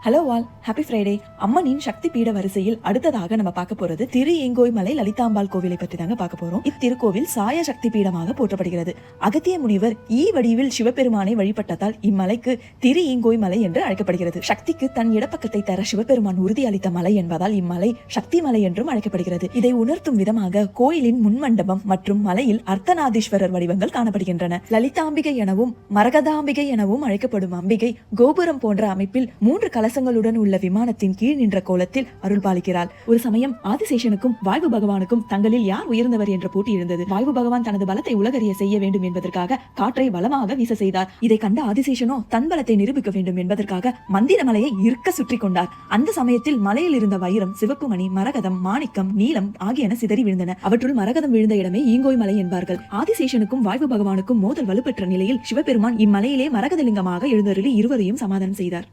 Hello all, happy Friday. அம்மனின் சக்தி பீட வரிசையில் அடுத்ததாக நம்ம பார்க்க போறது திரு ஈங்கோய் மலை லலிதாம்பாள் கோவிலை பற்றி தாங்க பார்க்க போறோம். இத்திருக்கோவில் சாய சக்தி பீடமாக போற்றப்படுகிறது. அகத்திய முனிவர் வடிவில் சிவபெருமானை வழிபட்டதால் இம்மலைக்கு திரு ஈங்கோய் மலை என்று அழைக்கப்படுகிறது. சக்திக்கு தன் இடப்பக்கத்தை தர சிவபெருமான் உறுதி அளித்த மலை என்பதால் இம்மலை சக்தி மலை என்றும் அழைக்கப்படுகிறது. இதை உணர்த்தும் விதமாக கோயிலின் முன்மண்டபம் மற்றும் மலையில் அர்த்தநாதீஸ்வரர் வடிவங்கள் காணப்படுகின்றன. லலிதாம்பிகை எனவும் மரகதாம்பிகை எனவும் அழைக்கப்படும் அம்பிகை கோபுரம் போன்ற அமைப்பில் 3 கலசங்களுடன் உள்ள விமானத்தின் கீழ் நின்ற கோலத்தில் அருள் பாலிக்கிறாள். ஒரு சமயம் ஆதிசேஷனுக்கும் வாயு பகவானுக்கும் தங்களில் யார் உயர்ந்தவர் என்ற போட்டி இருந்தது. வாயு பகவான் தனது பலத்தை உலகறிய செய்ய வேண்டும் என்பதற்காக காற்றை பலமாக வீச செய்தார். இதை கண்ட ஆதிசேஷனோ தன் பலத்தை நிரூபிக்க வேண்டும் என்பதற்காக மந்திர மலையை இருக்க சுற்றி கொண்டார். அந்த சமயத்தில் மலையில் இருந்த வைரம், சிவப்பு மணி, மரகதம், மாணிக்கம், நீலம் ஆகியன சிதறி விழுந்தன. அவற்றுள் மரகதம் விழுந்த இடமே ஈங்கோய் மலை என்பார்கள். ஆதிசேஷனுக்கும் வாயு பகவானுக்கும் மோதல் வலுப்பெற்ற நிலையில் சிவபெருமான் இம்மலையிலே மரகதலிங்கமாக எழுந்தருளி இருவரையும் சமாதானம் செய்தார்.